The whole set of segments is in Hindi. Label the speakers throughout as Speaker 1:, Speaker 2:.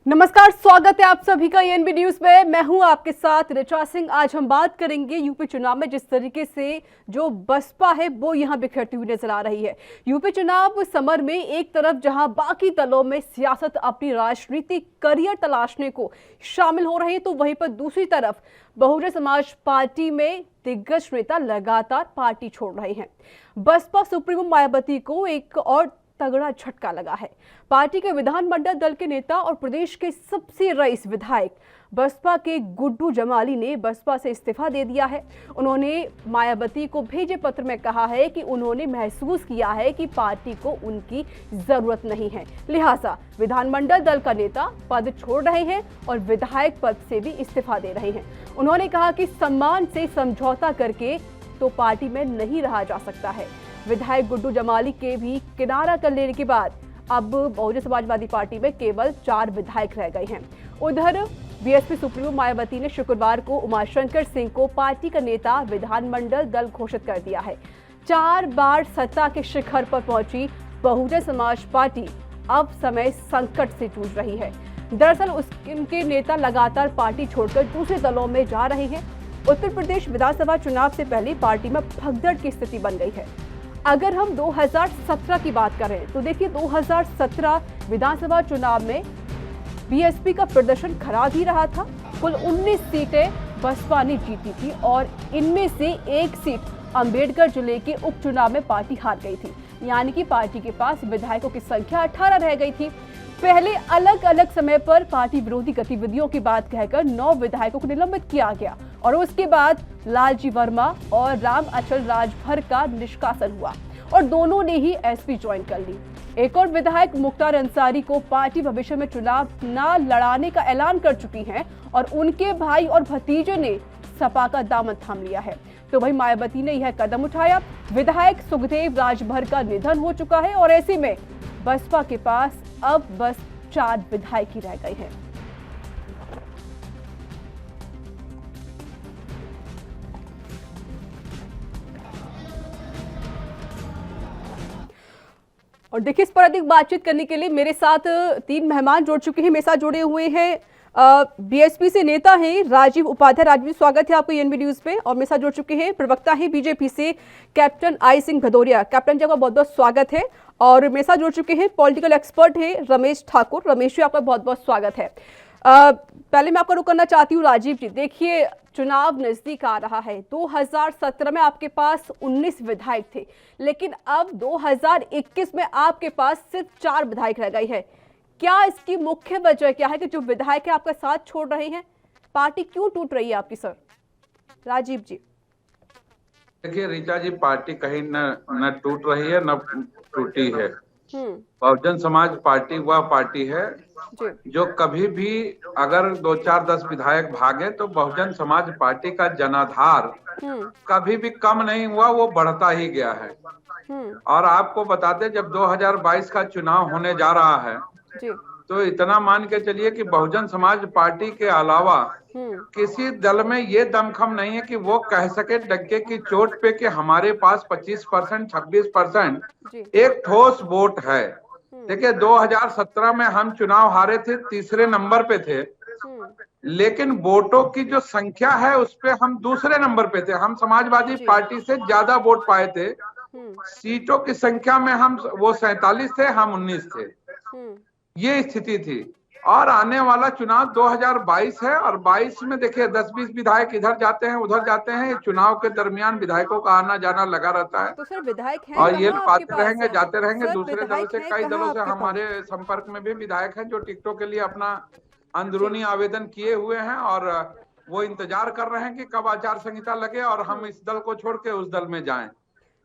Speaker 1: नमस्कार, स्वागत है आप सभी का एएनबी न्यूज में। मैं हूं आपके साथ ऋचा सिंह। आज हम बात करेंगे यूपी चुनाव में जिस तरीके से जो बसपा है वो यहां बिखरती हुई नजर आ रही है। यूपी चुनाव समर में एक तरफ जहां बाकी दलों में सियासत अपनी राजनीतिक करियर तलाशने को शामिल हो रहे हैं, तो वहीं पर दूसरी तरफ बहुजन समाज पार्टी में दिग्गज नेता लगातार पार्टी छोड़ रहे हैं। बसपा सुप्रीमो मायावती को एक और तगड़ा झटका लगा है। पार्टी के विधानमंडल दल के नेता और प्रदेश के सबसे रईस विधायक बसपा के गुड्डू जमाली ने बसपा से इस्तीफा दे दिया है। उन्होंने मायावती को भेजे पत्र में कहा है कि उन्होंने महसूस किया है कि पार्टी को उनकी जरूरत नहीं है, लिहाजा विधानमंडल दल का नेता पद छोड़ रहे हैं और विधायक पद से भी इस्तीफा दे रहे हैं। उन्होंने कहा कि सम्मान से समझौता करके तो पार्टी में नहीं रहा जा सकता है। विधायक गुड्डू जमाली के भी किनारा कर लेने के बाद अब बहुजन समाजवादी पार्टी में केवल 4 विधायक रह गए हैं। उधर बीएसपी सुप्रीमो मायावती ने शुक्रवार को उमाशंकर सिंह को पार्टी का नेता विधानमंडल दल घोषित कर दिया है। 4 बार सत्ता के शिखर पर पहुंची बहुजन समाज पार्टी अब समय संकट से जूझ रही है। दरअसल उनके नेता लगातार पार्टी छोड़कर दूसरे दलों में जा रहे हैं। उत्तर प्रदेश विधानसभा चुनाव से पहले पार्टी में भगदड़ की स्थिति बन गई है। अगर हम 2017 की बात करें तो देखिए 2017 विधानसभा चुनाव में बीएसपी का प्रदर्शन खराब ही रहा था। कुल 19 सीटें बसपा ने जीती थी और इनमें से एक सीट अंबेडकर जिले के उपचुनाव में पार्टी हार गई थी, यानी कि पार्टी के पास विधायकों की संख्या 18 रह गई थी। पहले अलग अलग समय पर पार्टी विरोधी गतिविधियों की बात कहकर 9 विधायकों को निलंबित किया गया और उसके बाद लालजी वर्मा और राम अचल राजभर का निष्कासन हुआ और दोनों ने ही एसपी ज्वाइन कर ली। एक और विधायक मुख्तार अंसारी को पार्टी भविष्य में चुनाव न लड़ाने का ऐलान कर चुकी है और उनके भाई और भतीजे ने सपा का दामन थाम लिया है। तो वही मायावती ने यह कदम उठाया। विधायक सुखदेव राजभर का निधन हो चुका है और ऐसे में बसपा के पास अब बस 4 विधायक ही रह गए हैं। और देखिए, इस पर अधिक बातचीत करने के लिए मेरे साथ 3 मेहमान जुड़ चुके हैं। मेरे साथ जुड़े हुए हैं बीएसपी से नेता हैं राजीव उपाध्याय। राजीव, स्वागत है आपको एएनबी न्यूज पे। और मेरे साथ जुड़ चुके हैं प्रवक्ता हैं बीजेपी से कैप्टन आई सिंह भदौरिया। कैप्टन जी, आपका बहुत बहुत स्वागत है। और मेरे साथ जुड़ चुके हैं पॉलिटिकल एक्सपर्ट हैं रमेश ठाकुर। रमेश जी, आपका बहुत बहुत स्वागत है। पहले मैं आपको रुक करना चाहती हूँ राजीव जी। देखिए, चुनाव नजदीक आ रहा है। 2017 में आपके पास 19 विधायक थे, लेकिन अब 2021 में आपके पास सिर्फ 4 विधायक रह गए हैं। क्या इसकी मुख्य वजह क्या है कि जो विधायक है आपका साथ छोड़ रहे हैं? पार्टी क्यों टूट रही है आपकी सर? राजीव जी।
Speaker 2: देखिए रीचा जी, पार्टी कहीं न टूट रही है न टूटी है। बहुजन समाज पार्टी वह पार्टी है जो कभी भी अगर 2-4-10 विधायक भागे तो बहुजन समाज पार्टी का जनाधार कभी भी कम नहीं हुआ, वो बढ़ता ही गया है। और आपको बताते, जब 2022 का चुनाव होने जा रहा है तो इतना मान के चलिए कि बहुजन समाज पार्टी के अलावा किसी दल में ये दमखम नहीं है कि वो कह सके डंके की चोट पे कि हमारे पास 25%, 26% एक ठोस वोट है। देखिए 2017 में हम चुनाव हारे थे, तीसरे नंबर पे थे, लेकिन वोटों की जो संख्या है उस पे हम दूसरे नंबर पे थे। हम समाजवादी पार्टी से ज्यादा वोट पाए थे। सीटों की संख्या में वो 47 थे, हम 19 थे। ये स्थिति थी। और आने वाला चुनाव 2022 है और 22 में देखिए 10-20 विधायक इधर जाते हैं उधर जाते हैं। चुनाव के दरमियान विधायकों का आना जाना लगा रहता है।
Speaker 1: तो सर विधायक हैं
Speaker 2: और ये पाते रहेंगे जाते रहेंगे। दूसरे दलों से, कई दलों से हमारे संपर्क में भी विधायक हैं जो टिकटों के लिए अपना अंदरूनी आवेदन किए हुए हैं और वो इंतजार कर रहे हैं कि कब आचार संहिता लगे और हम इस दल को छोड़ के उस दल में जाएं।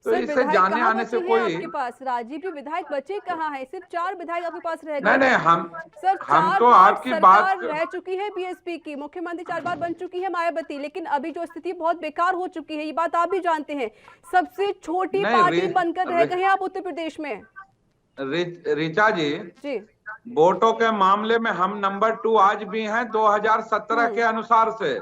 Speaker 2: तो इससे जाने आने से कोई
Speaker 1: आपके पास राजीव जी विधायक बचे कहाँ हैं? सिर्फ 4 विधायक आपके पास रह
Speaker 2: गए। नहीं, हम तो आपकी बात
Speaker 1: रह चुकी है बीएसपी की। मुख्यमंत्री 4 बार बन चुकी है मायावती, लेकिन अभी जो स्थिति बहुत बेकार हो चुकी है, ये बात आप भी जानते हैं। सबसे छोटी पार्टी बनकर रह गए हैं आप उत्तर प्रदेश में।
Speaker 2: रीचा जी, वोटों के मामले में हम नंबर 2 आज भी हैं 2017 के अनुसार से,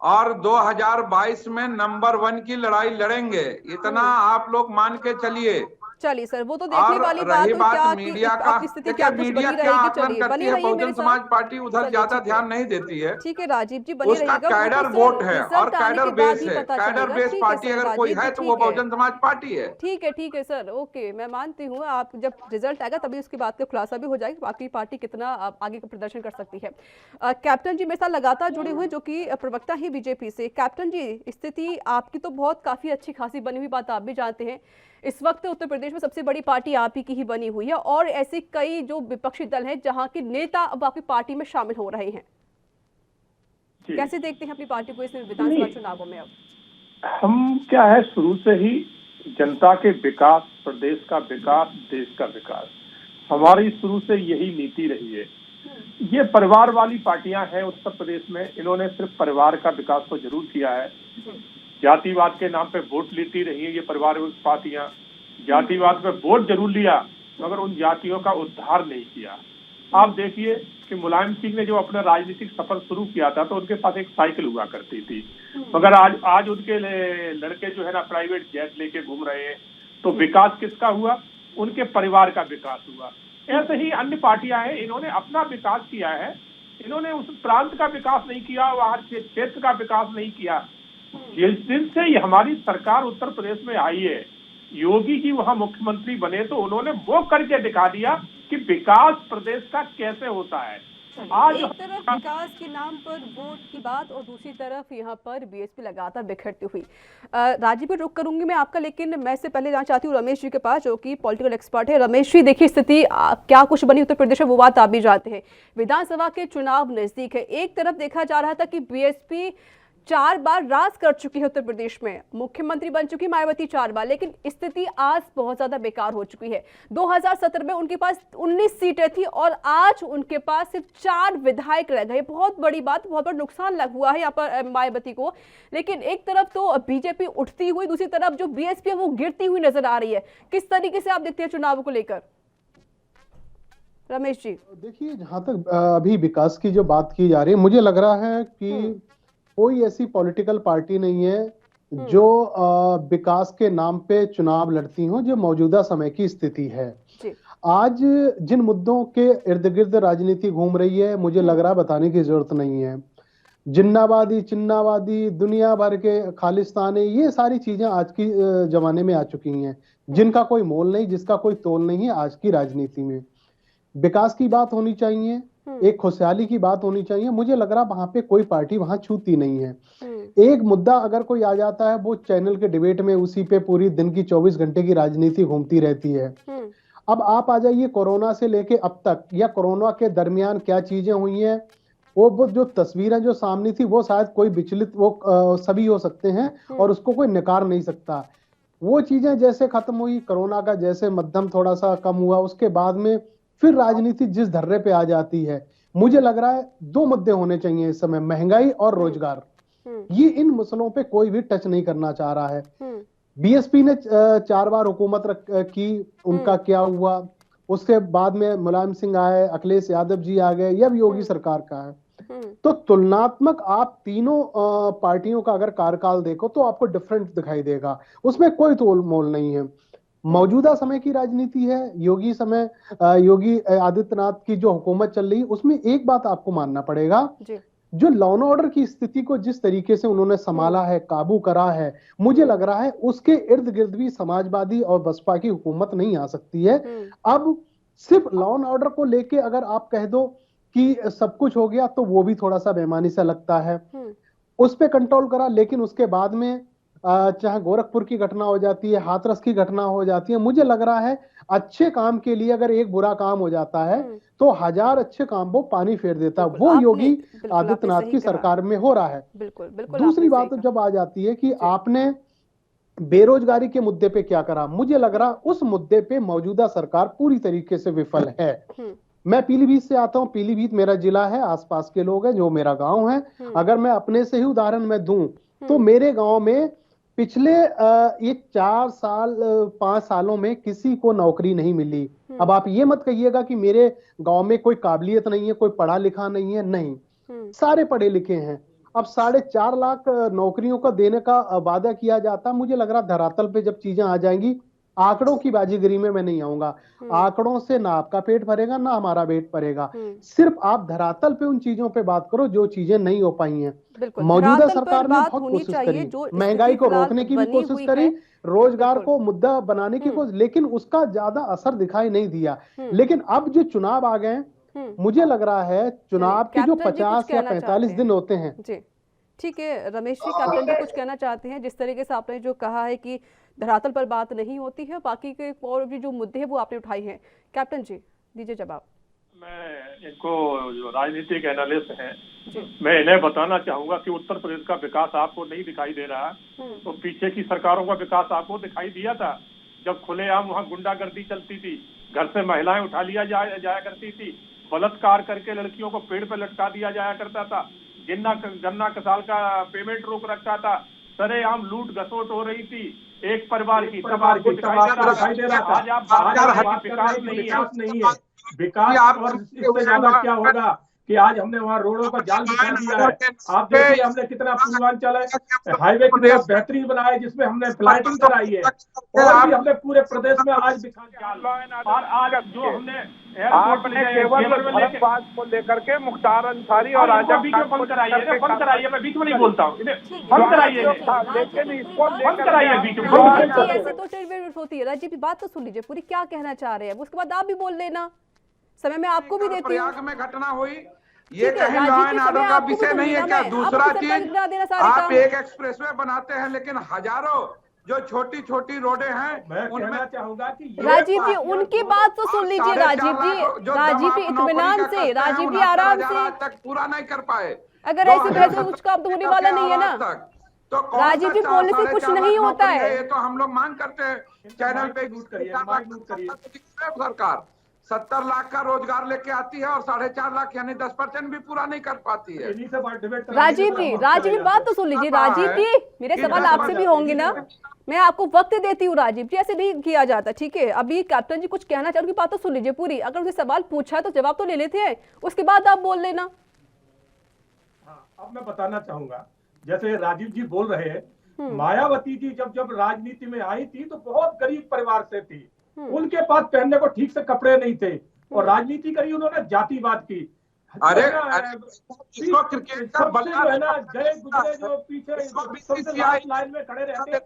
Speaker 2: और 2022 में नंबर 1 की लड़ाई लड़ेंगे। इतना आप लोग मान के चलिए।
Speaker 1: चलिए सर, वो तो देखने वाली बात
Speaker 2: रही
Speaker 1: है,
Speaker 2: बात
Speaker 1: क्या
Speaker 2: मीडिया
Speaker 1: कि
Speaker 2: का,
Speaker 1: आपकी स्थिति
Speaker 2: देखिए
Speaker 1: क्या कुछ
Speaker 2: मीडिया
Speaker 1: बनी
Speaker 2: क्या
Speaker 1: रहेगी।
Speaker 2: आकलन
Speaker 1: चलिए
Speaker 2: करती
Speaker 1: बनी
Speaker 2: है,
Speaker 1: रहिए
Speaker 2: बहुजन
Speaker 1: मेरे
Speaker 2: समाज
Speaker 1: साथ।
Speaker 2: पार्टी उधर
Speaker 1: चलिए
Speaker 2: ज्यादा
Speaker 1: ठीक है,
Speaker 2: ध्यान नहीं देती है,
Speaker 1: ठीक है राजीव जी, बनी
Speaker 2: उसका
Speaker 1: रहिएगा, वो तो
Speaker 2: कैडर
Speaker 1: सर
Speaker 2: वोट है, और
Speaker 1: रिजल्ट आने
Speaker 2: कैडर
Speaker 1: के बाद
Speaker 2: बेस
Speaker 1: ही
Speaker 2: है,
Speaker 1: पता
Speaker 2: कैडर
Speaker 1: चलेगा।
Speaker 2: बेस
Speaker 1: ठीक है
Speaker 2: पार्टी
Speaker 1: सर
Speaker 2: अगर कोई
Speaker 1: राजीव जी,
Speaker 2: है तो वो
Speaker 1: ठीक है,
Speaker 2: बहुजन समाज पार्टी है।
Speaker 1: ठीक है सर, ओके, मैं मानती हूँ, आप जब रिजल्ट आएगा तभी उसकी बात का खुलासा भी हो जाएगा, बाकी पार्टी कितना आगे का प्रदर्शन कर सकती है। कैप्टन जी मेरे साथ लगातार जुड़े हुए, जो कि प्रवक्ता ही बीजेपी से। कैप्टन जी, स्थिति आपकी तो बहुत काफी अच्छी खासी बनी हुई, बात आप भी जानते हैं। इस वक्त उत्तर प्रदेश में सबसे बड़ी पार्टी आप ही की ही बनी हुई है, और ऐसे कई जो विपक्षी दल हैं जहां के नेता अब आपकी पार्टी में शामिल हो रहे हैं। कैसे देखते हैं अपनी पार्टी को इस विधानसभा चुनावों में? अब
Speaker 3: हम क्या है, शुरू से ही जनता के विकास, प्रदेश का विकास, देश का विकास, हमारी शुरू से यही नीति रही है। ये परिवार वाली पार्टियां हैं उत्तर प्रदेश में, इन्होंने सिर्फ परिवार का विकास तो जरूर किया है, जातिवाद के नाम पे वोट लेती रही है ये परिवार पार्टियां। जातिवाद पे वोट जरूर लिया मगर उन जातियों का उद्धार नहीं किया। आप देखिए कि मुलायम सिंह ने जो अपना राजनीतिक सफर शुरू किया था तो उनके पास एक साइकिल हुआ करती थी, मगर आज उनके लड़के जो है ना प्राइवेट जेट लेके घूम रहे हैं। तो विकास किसका हुआ? उनके परिवार का विकास हुआ। ऐसे ही अन्य पार्टियां हैं, इन्होंने अपना विकास किया है, इन्होंने उस प्रांत का विकास नहीं किया, वहां क्षेत्र का विकास नहीं किया। जिस दिन से हमारी सरकार उत्तर प्रदेश में आई है, योगी जी वहां मुख्यमंत्री बने तो उन्होंने वो करके दिखा दिया कि विकास प्रदेश का कैसे होता है।
Speaker 1: आज एक तरफ विकास के नाम पर वोट की बात और दूसरी तरफ यहाँ पर बीएसपी लगातार बिखरती हुई। राजीव पर रुक करूंगी मैं आपका, लेकिन मैं इससे पहले जाना चाहती हूँ रमेश जी के पास, जो कि पॉलिटिकल एक्सपर्ट है। रमेश जी, देखिए स्थिति क्या कुछ बनी उत्तर प्रदेश में, वो बात आप भी जानते हैं। विधानसभा के चुनाव नजदीक है, एक तरफ देखा जा रहा था कि बीएसपी 4 बार राज कर चुकी है उत्तर प्रदेश में, मुख्यमंत्री बन चुकी मायावती 4 बार, लेकिन स्थिति आज बहुत ज्यादा बेकार हो चुकी है। 2017 में उनके पास 19 सीटें थी और आज उनके पास सिर्फ 4 विधायक रह गए। बहुत बड़ी बात, बहुत बड़ा नुकसान लग हुआ है यहाँ पर मायावती को। लेकिन एक तरफ तो बीजेपी उठती हुई, दूसरी तरफ जो बीएसपी है वो गिरती हुई नजर आ रही है। किस तरीके से आप देखते हैं चुनाव को लेकर रमेश जी?
Speaker 4: देखिए, जहां तक अभी विकास की जो बात की जा रही है, मुझे लग रहा है कि कोई ऐसी पॉलिटिकल पार्टी नहीं है जो विकास के नाम पे चुनाव लड़ती हो, जो मौजूदा समय की स्थिति है। आज जिन मुद्दों के इर्द गिर्द राजनीति घूम रही है, मुझे लग रहा है बताने की जरूरत नहीं है। जिन्नावादी, चिन्नावादी, दुनिया भर के खालिस्तानी, ये सारी चीजें आज की जमाने में आ चुकी हैं, जिनका कोई मोल नहीं, जिसका कोई तोल नहीं है आज की राजनीति में। विकास की बात होनी चाहिए, एक खुशहाली की बात होनी चाहिए। मुझे लग रहा वहां पे कोई पार्टी वहां छूती नहीं है। एक मुद्दा अगर कोई आ जाता है, वो चैनल के डिबेट में उसी पे पूरी दिन की 24 घंटे की राजनीति घूमती रहती है। अब आप आ जाइए कोरोना से लेके अब तक, या कोरोना के दरमियान क्या चीजें हुई हैं, वो जो तस्वीरें जो सामने थी, वो शायद कोई विचलित सभी हो सकते हैं और उसको कोई नकार नहीं सकता। वो चीजें जैसे खत्म हुई, कोरोना का जैसे मध्यम थोड़ा सा कम हुआ, उसके बाद में फिर राजनीति जिस धर्रे पे आ जाती है। मुझे लग रहा है 2 मुद्दे होने चाहिए इस समय, महंगाई और रोजगार। ये इन मसलों पे कोई भी टच नहीं करना चाह रहा है। बीएसपी ने 4 बार हुकूमत की, उनका क्या हुआ? उसके बाद में मुलायम सिंह आए, अखिलेश यादव जी आ गए, अब योगी सरकार का है। तो तुलनात्मक आप तीनों पार्टियों का अगर कार्यकाल देखो तो आपको डिफरेंट दिखाई देगा, उसमें कोई तोल मोल नहीं है। मौजूदा समय की राजनीति है, योगी आदित्यनाथ की जो हुकूमत चल रही है, उसमें एक बात आपको मानना पड़ेगा, जो लॉ एंड ऑर्डर की स्थिति को जिस तरीके से उन्होंने संभाला है, काबू करा है, मुझे लग रहा है उसके इर्द गिर्द भी समाजवादी और बसपा की हुकूमत नहीं आ सकती है। अब सिर्फ लॉ एंड ऑर्डर को लेके अगर आप कह दो कि सब कुछ हो गया, तो वो भी थोड़ा सा बेईमानी सा लगता है। उस पर कंट्रोल करा, लेकिन उसके बाद में चाहे गोरखपुर की घटना हो जाती है, हाथरस की घटना हो जाती है, मुझे लग रहा है अच्छे काम के लिए अगर एक बुरा काम हो जाता है तो 1000 अच्छे काम वो पानी फेर देता। वो योगी आदित्यनाथ की सरकार में हो रहा है। दूसरी बात जब आ जाती है कि आपने बेरोजगारी के मुद्दे पे क्या करा, मुझे लग रहा उस मुद्दे पे मौजूदा सरकार पूरी तरीके से विफल है। मैं पीलीभीत से आता हूं, पीलीभीत मेरा जिला है, आसपास के लोग हैं, जो मेरा गांव है। अगर मैं अपने से ही उदाहरण में दूं तो मेरे गांव में पिछले ये 4 साल 5 सालों में किसी को नौकरी नहीं मिली। अब आप ये मत कहिएगा कि मेरे गांव में कोई काबिलियत नहीं है, कोई पढ़ा लिखा नहीं है, नहीं, सारे पढ़े लिखे हैं। अब 4.5 लाख नौकरियों का देने का वादा किया जाता, मुझे लग रहा धरातल पे जब चीजें आ जाएंगी आंकड़ों की बाजीगरी में मैं नहीं आऊंगा। आंकड़ों से ना आपका पेट भरेगा ना हमारा पेट भरेगा। सिर्फ आप धरातल पे उन चीजों पे बात करो जो चीजें नहीं हो पाई हैं। मौजूदा सरकार ने बहुत कोशिश करी, महंगाई को रोकने की भी कोशिश करी, रोजगार को मुद्दा बनाने की कोशिश, लेकिन उसका ज्यादा असर दिखाई नहीं दिया। लेकिन अब जो चुनाव आ गए, मुझे लग रहा है चुनाव के जो 50 या 45 दिन होते हैं।
Speaker 1: ठीक है रमेश जी, कैप्टन जी कुछ कहना चाहते हैं? जिस तरीके से आपने जो कहा है कि धरातल पर बात नहीं होती है, बाकी के और भी जो मुद्दे हैं वो आपने उठाए हैं, कैप्टन जी दीजिए जवाब।
Speaker 3: मैं इनको जो राजनीतिक एनालिस्ट हैं, मैं इन्हें बताना चाहूंगा कि उत्तर प्रदेश का विकास आपको नहीं दिखाई दे रहा, तो पीछे की सरकारों का विकास आपको दिखाई दिया था, जब खुलेआम वहाँ गुंडागर्दी चलती थी, घर से महिलाएं उठा लिया जाया करती थी, बलात्कार करके लड़कियों को पेड़ पर लटका दिया जाया करता था, गन्ना कसाल का पेमेंट रोक रखा था, सरेआम लूट घसोट हो रही थी एक परिवार की, तब आपको दिखाई दे रहा था। आज आप विकास नहीं है, विकास और इससे ज्यादा क्या होगा कि आज हमने वहाँ रोडों का जाल बिछा दिया है। आप देखिए हमने कितना पूर्वांचल है, हाईवे कितना बेहतरीन बनाया है, जिसमें हमने फ्लाइटिंग कराई है, और भी हमने पूरे प्रदेश में आज बिछा जाल। और आज जो हमने आपने केवल धर्मवाद को लेकर के मुख्तार अंसारी और आजम खान को बंद कराइए, मैं बीच में नहीं बोलता हूँ, बंद कराइए, लेकिन इसको बंद कराइए बीच में।
Speaker 1: ऐसे तो टेढ़ होती है। राजीव की बात तो सुन लीजिए पूरी, क्या कहना चाह रहे हैं, उसके बाद आप भी बोल लेना, समय में आपको भी देती हूँ।
Speaker 2: प्रयाग में घटना हुई, ये कहीं लॉ एंड ऑर्डर का विषय नहीं है क्या? दूसरा चीज, आप एक एक्सप्रेसवे बनाते हैं लेकिन हजारों जो छोटी छोटी रोडें हैं उनमें चाहूंगा कि
Speaker 1: राजीव जी उनकी बात तो सुन लीजिए। राजीव जी इत्मीनान से, राजीव जी आराम से,
Speaker 2: तक पूरा नहीं कर पाए।
Speaker 1: अगर ऐसे बहस कुछ काम तो होने वाला नहीं है ना। तो राजीव जी बोलने से कुछ नहीं होता है,
Speaker 2: ये तो हम लोग मांग करते हैं चैनल पे। सरकार 70 लाख का रोजगार लेके आती है और 4.5 लाख यानी 10% भी पूरा नहीं कर पाती है।
Speaker 1: राजीव जी बात तो सुन लीजिए। राजीव जी मेरे सवाल आपसे भी होंगे ना, मैं आपको वक्त देती हूँ। राजीव जी ऐसे नहीं किया जाता, ठीक है? अभी कैप्टन जी कुछ कहना चाहते, उनकी बात तो सुन लीजिए पूरी। अगर उनसे सवाल पूछा तो जवाब तो ले लेते हैं, उसके बाद आप बोल लेना।
Speaker 5: अब मैं बताना चाहूंगा, जैसे राजीव जी बोल रहे हैं, मायावती जी जब राजनीति में आई थी तो बहुत गरीब परिवार से थी, उनके पास पहनने को ठीक से कपड़े नहीं थे, और राजनीति करी उन्होंने जातिवाद की।
Speaker 2: अरे
Speaker 5: इसको क्रिकेट का है ना, जय गुजरे जो पीछे लाइन में खड़े रहते हैं,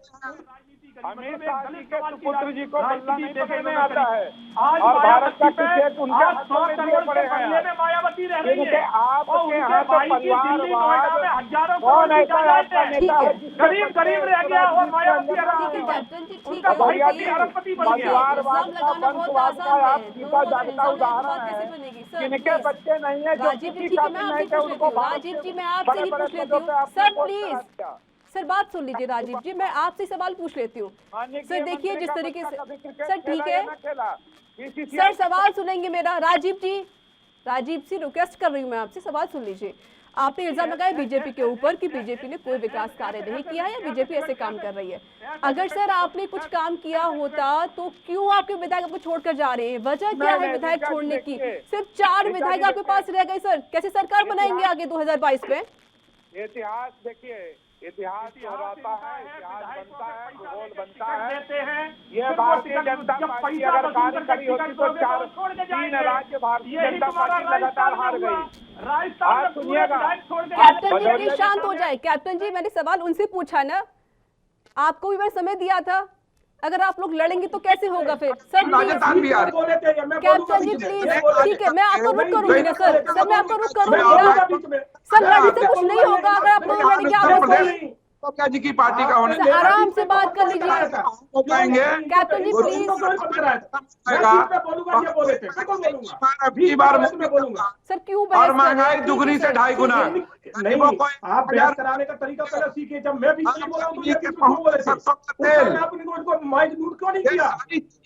Speaker 3: पुत्र जी को बल्ला नहीं पकड़ने आता है। आज भारत का क्रिकेट उनके हाथों में दिए पड़े हैं।
Speaker 5: मायावती रह रही है,
Speaker 3: आपके यहाँ तो परिवारवाद, कौन ऐसा आपका नेता है
Speaker 5: गरीब रह गया और मायावती उनका भाई अरबपति बन गया।
Speaker 3: परिवारवाद का वंशवाद का आप सीधा जागता उदाहरण है। जिनके बच्चे नहीं है, जो किसी का नहीं है, उनको
Speaker 1: राजीव जी मैं आपसे ही पूछ लेती हूँ सर, प्लीज सर बात सुन लीजिए। राजीव जी मैं आपसे सवाल पूछ लेती हूँ सर। देखिए जिस तरीके से सर, ठीक है सर, सवाल सुनेंगे मेरा। राजीव जी रिक्वेस्ट कर रही हूँ मैं आपसे, सवाल सुन लीजिए। आपने इल्जाम लगाया बीजेपी के ऊपर कि बीजेपी ने कोई विकास कार्य नहीं किया है या बीजेपी ऐसे काम कर रही है। अगर सर आपने कुछ काम किया होता तो क्यों आपके विधायक आपको छोड़कर जा रहे हैं? वजह क्या है विधायक छोड़ने की? सिर्फ 4 विधायक आपके पास रह गए सर, कैसे सरकार बनाएंगे आगे 2022 में?
Speaker 3: इतिहास देखिए, इतिहास दोहराता है, इतिहास बनता है, भूगोल बनता है। ये भारतीय जनता पार्टी अगर कार्य करी होती तो 3 राज्य भारतीय जनता पार्टी लगातार हार गई। आज सुनिएगा,
Speaker 1: कैप्टन जी प्लीज शांत हो जाए। कैप्टन जी मैंने सवाल उनसे पूछा ना, आपको भी मैं समय दिया था। अगर आप लोग लड़ेंगे तो कैसे होगा फिर? सर कैप्टन जी प्लीज, ठीक है मैं आपको रुक करूंगी ना सर, मैं आपको रुक करूंगी ना सर। लड़ने से कुछ नहीं होगा, अगर आप लोग लड़ेंगे आपको
Speaker 2: तो क्या जी की पार्टी का होने
Speaker 1: सर, आराम से बात कर लीजिए। कैप्टन जी प्लीज सर, क्यों
Speaker 2: और महंगाई दुगनी से 2.5 गुना।
Speaker 5: नहीं आप बहस कराने का तरीका पहले सीखिए। जब मैं भी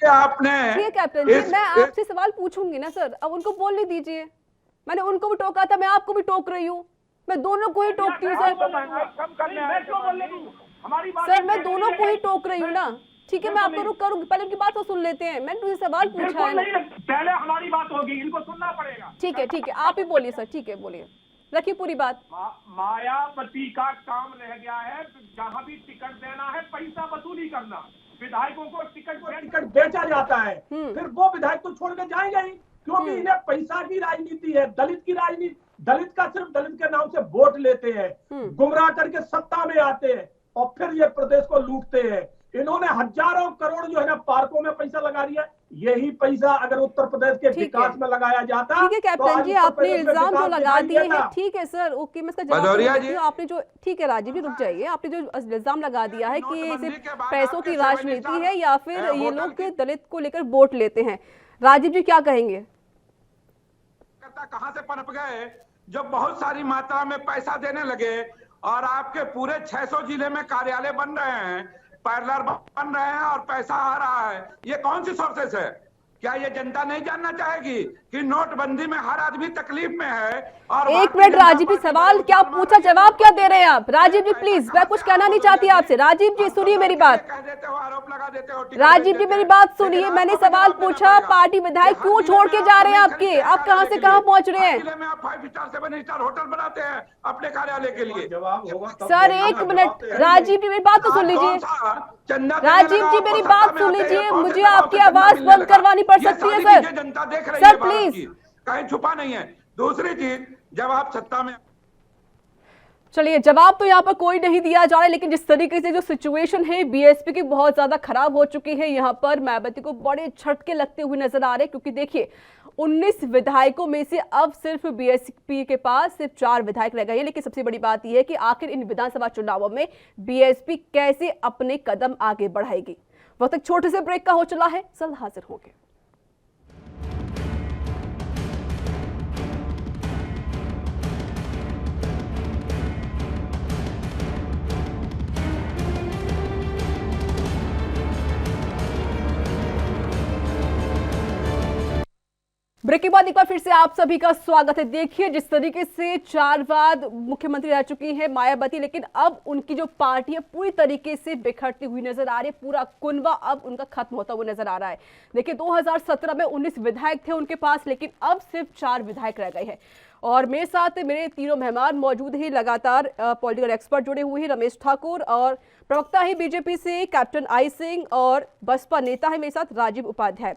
Speaker 1: आपने कैप्टन जी मैं आपसे सवाल पूछूंगी ना सर, अब उनको बोलने दीजिए। मैंने उनको भी टोका था, मैं आपको भी टोक रही हूँ, मैं दोनों को ही टोकती हूँ सर। सर मैं दोनों को ही टोक रही हूँ ना, ठीक है मैं आपको रुक करूंगी, पहले उनकी बात तो सुन लेते हैं। मैंने तुझे सवाल पूछा है,
Speaker 5: पहले हमारी बात होगी, इनको सुनना पड़ेगा।
Speaker 1: ठीक है आप ही बोलिए सर, ठीक है बोलिए, रखिए पूरी बात।
Speaker 5: मायावती का काम रह गया है, जहाँ भी टिकट देना है पैसा वसूली करना, विधायकों को टिकट बेचा जाता है, फिर वो विधायक तो छोड़ के जाएंगे ही, क्योंकि इन्हें पैसा की राजनीति है, दलित की राजनीति। दलित का सिर्फ दलित के नाम से वोट लेते हैं, गुमराह करके सत्ता में आते हैं और फिर ये प्रदेश को लूटते हैं। इन्होंने हजारों करोड़ जो है ना पार्कों में पैसा लगा दिया। यही पैसा अगर उत्तर प्रदेश के विकास में लगाया जाता,
Speaker 1: ठीक है कैप्टन जी, आपने इल्जाम जो लगा दिए हैं, ठीक है सर, ओके, मैं इसका जवाब देती हूं। आपने जो, ठीक है राजीव जी रुक जाइए, आपने जो इल्जाम लगा दिया है कि ये सिर्फ पैसों की राजनीति है या फिर ये लोग दलित को लेकर वोट लेते हैं, राजीव जी क्या कहेंगे?
Speaker 2: कहां से पनप गए जो बहुत सारी मात्रा में पैसा देने लगे और आपके पूरे 600 जिले में कार्यालय बन रहे हैं, पार्लर बन रहे हैं और पैसा आ रहा है। ये कौन सी सोर्सेस है? क्या ये जनता नहीं जानना चाहेगी कि नोटबंदी में हर आदमी तकलीफ में है? और
Speaker 1: एक मिनट राजीव जी, सवाल क्या पूछा, जवाब क्या दे रहे हैं आप? राजीव जी प्लीज, मैं कुछ कहना नहीं चाहती आपसे। राजीव जी सुनिए मेरी बात, राजीव जी मेरी बात सुनिए। मैंने सवाल पूछा, पार्टी विधायक क्यों छोड़ के जा रहे हैं आपके? आप कहां से कहां पहुंच रहे हैं?
Speaker 2: आप 5 स्टार 7 स्टार होटल बनाते हैं अपने कार्यालय के लिए।
Speaker 1: सर एक मिनट, राजीव जी मेरी बात तो सुन लीजिए। राजीव जी मेरी बात सुन लीजिए, मुझे आपकी आवाज बंद करवानी पड़ सकती है सर।
Speaker 2: जनता देख रही
Speaker 1: सर
Speaker 2: है,
Speaker 1: प्लीज,
Speaker 2: कहीं छुपा नहीं है। दूसरी चीज, जब आप सत्ता में,
Speaker 1: चलिए जवाब तो यहाँ पर कोई नहीं दिया जा रहा है, लेकिन जिस तरीके से जो सिचुएशन है बीएसपी की बहुत ज्यादा खराब हो चुकी है, यहाँ पर मायावती को बड़े झटके लगते हुए नजर आ रहे हैं, क्योंकि देखिए 19 विधायकों में से अब सिर्फ बीएसपी के पास सिर्फ 4 विधायक रह गए हैं। लेकिन सबसे बड़ी बात यह है कि आखिर इन विधानसभा चुनावों में बीएसपी कैसे अपने कदम आगे बढ़ाएगी। वक्त एक छोटे से ब्रेक का हो चला है, जल्द हाजिर होंगे। ब्रेक के बाद एक बार फिर से आप सभी का स्वागत है। देखिए जिस तरीके से 4 बार मुख्यमंत्री रह चुकी है मायावती, लेकिन अब उनकी जो पार्टी है पूरी तरीके से बिखरती हुई नजर आ रही है। पूरा कुनबा अब उनका खत्म होता हुआ नजर आ रहा है। देखिए 2017 में 19 विधायक थे उनके पास, लेकिन अब सिर्फ 4 विधायक रह गए हैं। और मेरे साथ मेरे तीनों मेहमान मौजूद हैं, लगातार पॉलिटिकल एक्सपर्ट जुड़े हुए हैं। रमेश ठाकुर और प्रवक्ता है बीजेपी से कैप्टन आई सिंह, और बसपा नेता है मेरे साथ राजीव उपाध्याय।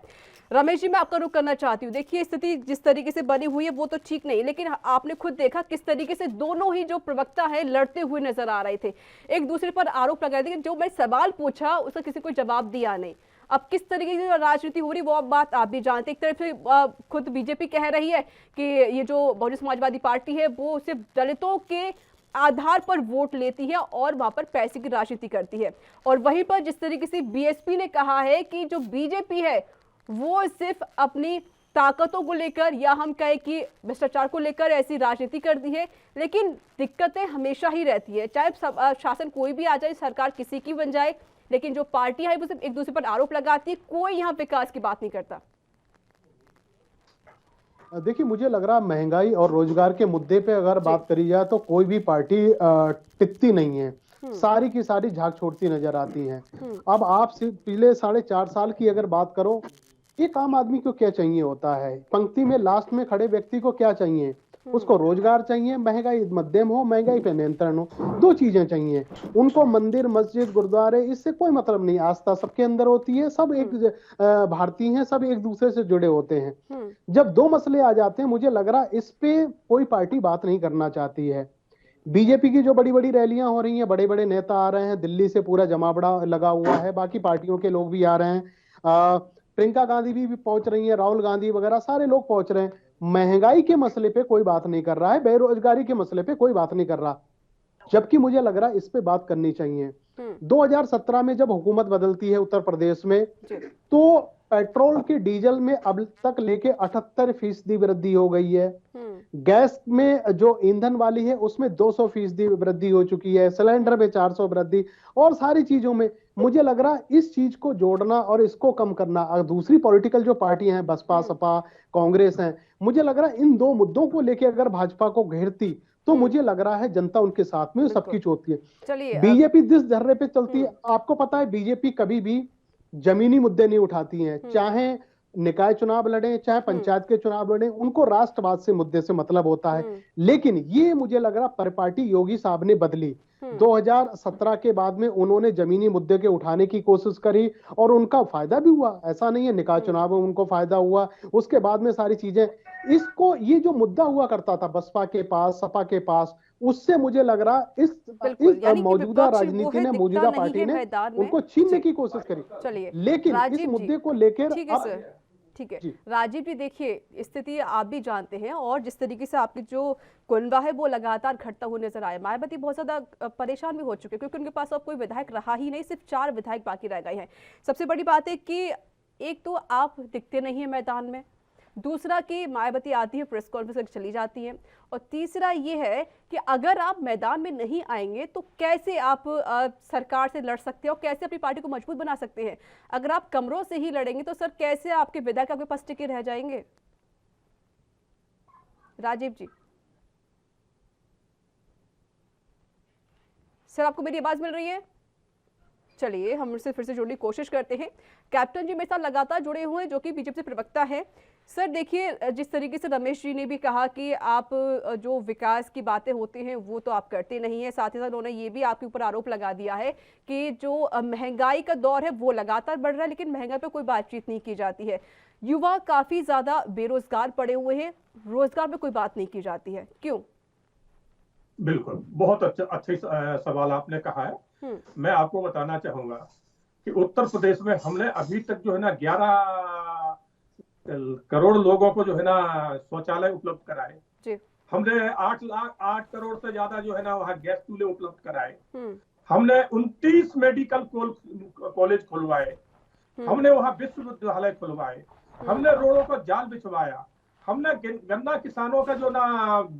Speaker 1: रमेश जी मैं आपका रुख करना चाहती हूँ। देखिए स्थिति जिस तरीके से बनी हुई है वो तो ठीक नहीं, लेकिन आपने खुद देखा किस तरीके से दोनों ही जो प्रवक्ता है लड़ते हुए नजर आ रहे थे, एक दूसरे पर आरोप लगा रहे थे। लेकिन जो मैं सवाल पूछा उसका किसी को जवाब दिया नहीं। अब किस तरीके की राजनीति हो रही वो अब बात आप भी जानते। एक तरफ से खुद बीजेपी कह रही है कि ये जो बहुजन समाजवादी पार्टी है वो सिर्फ दलितों के आधार पर वोट लेती है और वहां पर पैसे की राजनीति करती है, और वहीं पर जिस तरीके से बीएसपी ने कहा है कि जो बीजेपी है वो सिर्फ अपनी ताकतों को लेकर या हम कहें कि भ्रष्टाचार को लेकर ऐसी राजनीति करती है। लेकिन दिक्कतें हमेशा ही रहती है, चाहे शासन कोई भी आ जाए, सरकार किसी की बन जाए, लेकिन जो पार्टी है वो सिर्फ एक दूसरे पर आरोप लगाती है, कोई यहाँ विकास की बात नहीं करता।
Speaker 4: देखिए मुझे लग रहा महंगाई और रोजगार के मुद्दे पे अगर बात करी जाए तो कोई भी पार्टी टिकती नहीं है, सारी की सारी झाग छोड़ती नजर आती हैं। अब आप पिछले 4.5 साल की अगर बात करो, एक आम आदमी को क्या चाहिए होता है, पंक्ति में लास्ट में खड़े व्यक्ति को क्या चाहिए, उसको रोजगार चाहिए, महंगाई मध्यम हो, महंगाई पे नियंत्रण हो, 2 चीजें चाहिए उनको। मंदिर मस्जिद गुरुद्वारे इससे कोई मतलब नहीं, आस्था सबके अंदर होती है, सब एक भारतीय हैं, सब एक दूसरे से जुड़े होते हैं। जब 2 मसले आ जाते हैं, मुझे लग रहा इस पे कोई पार्टी बात नहीं करना चाहती है। बीजेपी की जो बड़ी बड़ी रैलियां हो रही हैं, बड़े बड़े नेता आ रहे हैं, दिल्ली से पूरा जमावड़ा लगा हुआ है, बाकी पार्टियों के लोग भी आ रहे हैं, प्रियंका गांधी भी पहुंच रही है, राहुल गांधी वगैरह सारे लोग पहुंच रहे हैं। महंगाई के मसले पे कोई बात नहीं कर रहा है, बेरोजगारी के मसले पे कोई बात नहीं कर रहा, जबकि मुझे लग रहा है इस पे बात करनी चाहिए। 2017 में जब हुकूमत बदलती है उत्तर प्रदेश में, तो पेट्रोल के डीजल में अब तक लेके 78% वृद्धि हो गई है, गैस में जो ईंधन वाली है उसमें 200% वृद्धि हो चुकी है, सिलेंडर में 400 वृद्धि, और सारी चीजों में मुझे लग रहा है इस चीज को जोड़ना और इसको कम करना। दूसरी पॉलिटिकल जो पार्टियां हैं, बसपा सपा कांग्रेस हैं, मुझे लग रहा है इन 2 मुद्दों को लेकर अगर भाजपा को घेरती तो मुझे लग रहा है जनता उनके साथ में सबकी चोती है। बीजेपी जिस धर्रे पे चलती है, आपको पता है बीजेपी कभी भी जमीनी मुद्दे नहीं उठाती हैं, चाहे निकाय चुनाव लड़े चाहे पंचायत के चुनाव लड़े, उनको राष्ट्रवाद से मुद्दे से मतलब होता है। लेकिन ये मुझे लग रहा परिपाटी योगी साहब ने बदली। 2017 के बाद में उन्होंने जमीनी मुद्दे के उठाने की कोशिश करी और उनका फायदा भी हुआ, ऐसा नहीं है, निकाय चुनाव में उनको फायदा हुआ। उसके बाद में सारी चीजें, इसको ये जो मुद्दा हुआ करता था बसपा के पास, सपा के पास, उससे मुझे लग रहा इस मौजूदा राजनीति ने, मौजूदा पार्टी ने उनको छीनने की कोशिश करी।
Speaker 1: चलिए,
Speaker 4: लेकिन इस मुद्दे को लेकर
Speaker 1: ठीक है राजीव जी, देखिए स्थिति आप भी जानते हैं और जिस तरीके से आपकी जो कुनबा है वो लगातार घटता हुआ नजर आया। मायावती बहुत ज्यादा परेशान भी हो चुके हैं क्योंकि उनके पास अब कोई विधायक रहा ही नहीं, सिर्फ 4 विधायक बाकी रह गए हैं। सबसे बड़ी बात है कि एक तो आप दिखते नहीं है मैदान में, दूसरा कि मायावती आती है प्रेस कॉन्फ्रेंस करके चली जाती है, और तीसरा ये है कि अगर आप मैदान में नहीं आएंगे तो कैसे आप सरकार से लड़ सकते हैं और कैसे अपनी पार्टी को मजबूत बना सकते हैं। अगर आप कमरों से ही लड़ेंगे तो सर कैसे आपके विधायक आपके पास टिके रह जाएंगे। राजीव जी, सर आपको मेरी आवाज मिल रही है? चलिए हम उनसे फिर से जुड़ने की कोशिश करते हैं। कैप्टन जी मेरे साथ लगातार जुड़े हुए हैं जो कि बीजेपी प्रवक्ता है। सर देखिए, जिस तरीके से रमेश जी ने भी कहा कि आप जो विकास की बातें होती हैं वो तो आप करते नहीं है, साथ ही साथ उन्होंने ये भी आपके ऊपर आरोप लगा दिया है कि जो महंगाई का दौर है वो लगातार बढ़ रहा है लेकिन महंगाई पे कोई बातचीत नहीं की जाती है। युवा काफी ज्यादा बेरोजगार पड़े हुए हैं, रोजगार पे कोई बात नहीं की जाती है, क्यों?
Speaker 5: बिल्कुल, बहुत अच्छे सवाल आपने कहा है। मैं आपको बताना चाहूंगा कि उत्तर प्रदेश में हमने अभी तक जो है ना 11 करोड़ लोगों को जो है ना शौचालय उपलब्ध कराए। हमने 8 करोड़ से ज्यादा जो है ना वहाँ गैस चूल्हे उपलब्ध कराए। हमने 29 मेडिकल कॉलेज खुलवाए। हमने वहाँ विश्वविद्यालय खुलवाए। हमने रोडों को जाल बिछवाया। हमने गन्ना किसानों का जो ना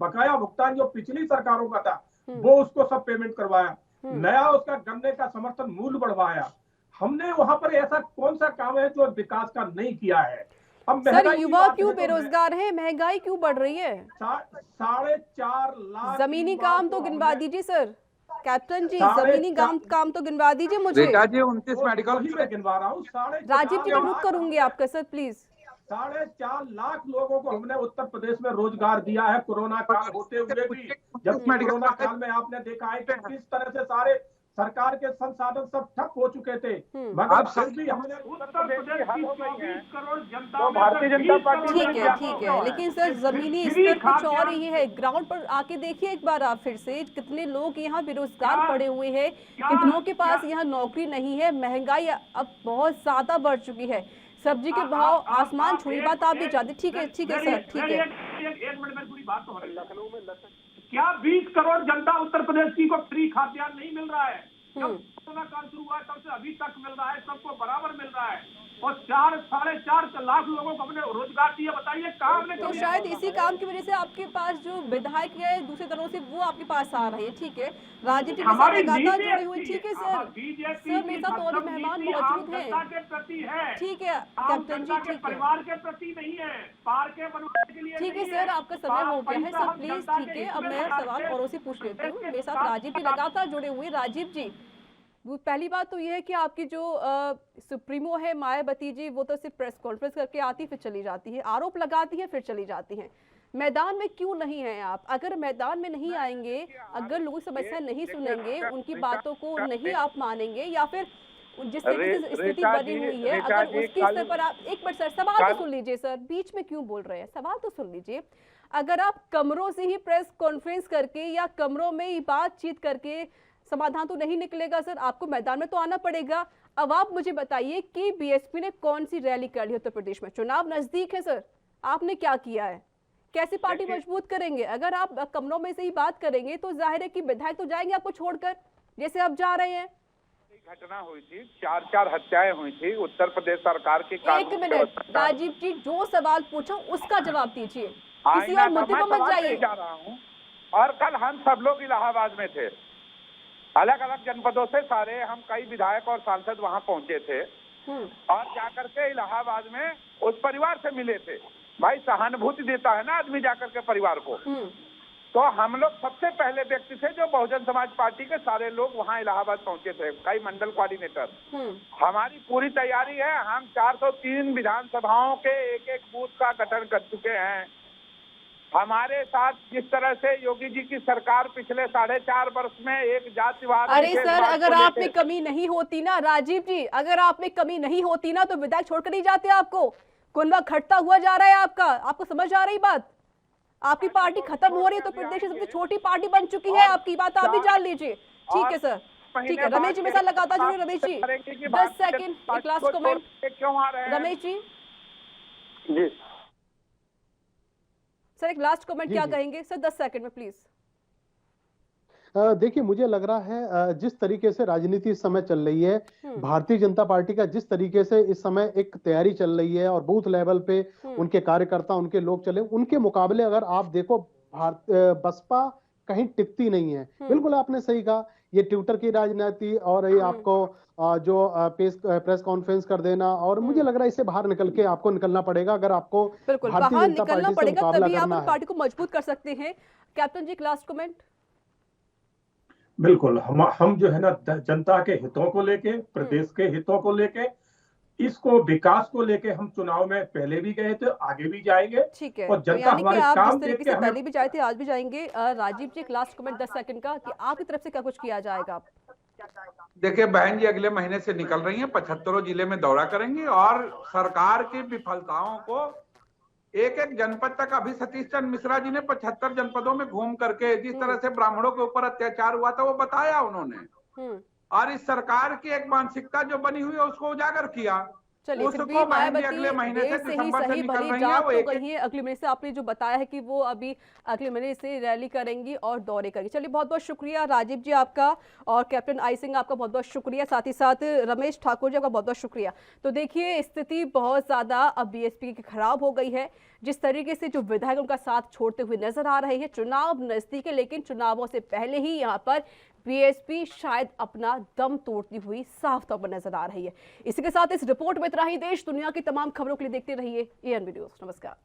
Speaker 5: बकाया भुगतान जो पिछली सरकारों का था वो उसको सब पेमेंट करवाया। नया उसका गन्ने का समर्थन मूल्य बढ़वाया। हमने वहां पर ऐसा कौन सा काम है जो विकास का नहीं किया है। अब
Speaker 1: सर युवा क्यों बेरोजगार है, महंगाई क्यों बढ़ रही है?
Speaker 5: 4.5 लाख
Speaker 1: जमीनी काम तो गिनवा दीजिए सर। कैप्टन जी जमीनी काम तो गिनवा दीजिए मुझे।
Speaker 2: रीता जी 29 मेडिकल
Speaker 5: में गिनवा रहा हूँ।
Speaker 1: राजीव जी रुक करूंगी आपका सर प्लीज।
Speaker 5: 4.5 लाख लोगों को हमने उत्तर प्रदेश में रोजगार दिया है कोरोना काल होते हुए भी। जब कोरोना काल में आपने देखा है कि किस तरह से सारे सरकार के संसाधन सब ठप हो चुके थे, मगर फिर भी हमने उत्तर प्रदेश की 24 करोड़ जनता, भारतीय जनता पार्टी।
Speaker 1: ठीक है, लेकिन सर जमीनी स्तर कुछ और ही है। ग्राउंड पर आके देखिए एक बार आप फिर से, कितने लोग यहाँ बेरोजगार पड़े हुए हैं, कितनों के पास यहाँ नौकरी नहीं है। महंगाई अब बहुत ज्यादा बढ़ चुकी है, सब्जी के भाव आसमान छुई, बात आप भी जानते। ठीक है सर, ठीक है।
Speaker 5: एक मिनट में पूरी बात तो लखनऊ में क्या 20 करोड़ जनता उत्तर प्रदेश की को फ्री खाद्यान्न नहीं मिल रहा है? जब कोरोना काल शुरू हुआ तब से अभी तक मिल रहा है, सबको बराबर मिल रहा है। और 4.5 लाख लोगों को हमने रोजगार दिया। बताइए कहाँ हमने।
Speaker 1: तो शायद इसी काम की वजह से आपके पास जो विधायक है दूसरे दलों से वो आपके पास आ रहे हैं। ठीक है, राजीव जी के साथ लगातार जुड़े हुए। ठीक है सर, मेरे साथ और मेहमान मौजूद हैं। ठीक है कैप्टन जी, ठीक है,
Speaker 5: परिवार के प्रति नहीं है, पार के बनवाने के लिए।
Speaker 1: ठीक है सर, आपका समय हो गया है सर, प्लीज। ठीक है, अब मैं सवाल औरों से पूछ लेती हूँ। मेरे साथ राजीव जी लगातार जुड़े हुए। राजीव जी, पहली बात तो यह है कि आपकी जो सुप्रीमो है मायावती जी, वो तो सिर्फ प्रेस कॉन्फ्रेंस करके आती फिर चली जाती है, आरोप लगाती है फिर चली जाती हैं। मैदान में क्यों नहीं है आप? अगर मैदान में नहीं आएंगे, अगर लोगों की समस्या नहीं सुनेंगे, उनकी बातों को नहीं आप मानेंगे, या फिर जिस तरीके से स्थिति बनी हुई है अगर उसकी स्तर पर आप, एक मिनट सर, सवाल तो सुन लीजिए सर, बीच में क्यों बोल रहे हैं, सवाल तो सुन लीजिए। अगर आप कमरों से ही प्रेस कॉन्फ्रेंस करके या कमरों में ही बातचीत करके समाधान तो नहीं निकलेगा सर, आपको मैदान में तो आना पड़ेगा। अब आप मुझे बताइए कि बीएसपी ने कौन सी रैली कर ली उत्तर प्रदेश में? चुनाव नजदीक है सर, आपने क्या किया है? कैसे पार्टी मजबूत करेंगे? अगर आप कमरों में से ही बात करेंगे तो जाहिर है कि विधायक तो जाएंगे आपको छोड़कर, जैसे आप जा रहे हैं।
Speaker 6: घटना हुई थी, 4 हत्याएं हुई थी उत्तर प्रदेश सरकार की।
Speaker 1: एक मिनट राजीव जी, जो सवाल पूछा उसका जवाब दीजिए, किसी और मुद्दे पर मत जाइए।
Speaker 6: जा रहा हूँ। और कल हम सब लोग इलाहाबाद में थे, अलग अलग जनपदों से सारे हम कई विधायक और सांसद वहां पहुंचे थे और जाकर के इलाहाबाद में उस परिवार से मिले थे। भाई सहानुभूति देता है ना आदमी जाकर के परिवार को। तो हम लोग सबसे पहले व्यक्ति थे जो बहुजन समाज पार्टी के सारे लोग वहां इलाहाबाद पहुंचे थे, कई मंडल कोऑर्डिनेटर। हमारी पूरी तैयारी है, हम 403 विधानसभाओं के एक एक बूथ का गठन कर चुके हैं। हमारे साथ जिस तरह से योगी जी की सरकार पिछले 4.5 वर्ष में एक जातिवाद,
Speaker 1: अरे सर, अगर आप में कमी नहीं होती ना राजीव जी, अगर आप में कमी नहीं होती ना तो विधायक छोड़कर नहीं जाते आपको। कुनबा घटता हुआ जा रहा है आपको समझ आ रही बात? आपकी पार्टी खत्म हो रही है तो प्रदेश की सबसे छोटी पार्टी बन चुकी है आपकी, बात आप भी जान लीजिए। ठीक है सर, ठीक है। रमेश जी मेरे साथ लगातार जुड़े। रमेश जी 10 सेकंड, एक last comment. Ramesh ji sir, एक लास्ट कमेंट क्या कहेंगे सर? 10 सेकंड में प्लीज।
Speaker 4: देखिए, मुझे लग रहा है जिस तरीके से राजनीति इस समय चल रही है, भारतीय जनता पार्टी का जिस तरीके से इस समय एक तैयारी चल रही है और बूथ लेवल पे उनके कार्यकर्ता, उनके लोग चले, उनके मुकाबले अगर आप देखो बसपा कहीं टिकती नहीं है। बिल्कुल आपने सही कहा, ये ट्विटर की राजनीति और ये आपको जो प्रेस कॉन्फ्रेंस कर देना, और मुझे लग रहा है इससे बाहर निकल के आपको निकलना पड़ेगा अगर आपको भारतीय जनता पार्टी से मुकाबला करना है।
Speaker 1: पार्टी को मजबूत कर सकते हैं। कैप्टन जी एक लास्ट कमेंट।
Speaker 5: बिल्कुल, हम जो है ना जनता के हितों को लेके, प्रदेश के हितों को लेके, इसको विकास को लेके हम चुनाव में पहले भी गए थे, आगे भी जाएंगे।
Speaker 1: ठीक है,
Speaker 5: और जनता
Speaker 1: तो
Speaker 5: हमारे
Speaker 1: आप
Speaker 5: काम
Speaker 1: जिस तरीके
Speaker 5: देख के
Speaker 1: से पहले भी जाए थे आज भी जाएंगे। राजीव जी एक लास्ट कमेंट 10 सेकंड का कि आपकी तरफ से क्या कुछ किया जाएगा?
Speaker 2: देखिए बहन जी, अगले महीने से निकल रही हैं, 75 जिले में दौरा करेंगी और सरकार की विफलताओं को एक एक जनपद तक, अभी सतीश चंद्र मिश्रा जी ने 75 जनपदों में घूम करके जिस तरह से ब्राह्मणों के ऊपर अत्याचार हुआ था वो बताया उन्होंने, और इस सरकार की एक मानसिकता जो बनी हुई है उसको उजागर किया।
Speaker 1: चलिए, फिर भी मायावती अगले महीने से दिसंबर से निकल रही है। वो कही है अगले महीने से, आपने जो बताया है कि वो अभी अगले महीने से रैली करेंगी और दौरे करेंगी। चलिए, बहुत बहुत शुक्रिया राजीव जी आपका, और कैप्टन आई सिंह आपका बहुत बहुत शुक्रिया, साथ ही साथ रमेश ठाकुर जी आपका बहुत बहुत शुक्रिया। तो देखिए, स्थिति बहुत ज्यादा अब बीएसपी की खराब हो गई है। जिस तरीके से जो विधायक उनका साथ छोड़ते हुए नजर आ रहे हैं, चुनाव नजदीक है लेकिन चुनावों से पहले ही यहाँ पर बीएसपी शायद अपना दम तोड़ती हुई साफ तौर पर नजर आ रही है। इसी के साथ इस रिपोर्ट में इतना ही। देश दुनिया की तमाम खबरों के लिए देखते रहिए एएनबी न्यूज़। नमस्कार।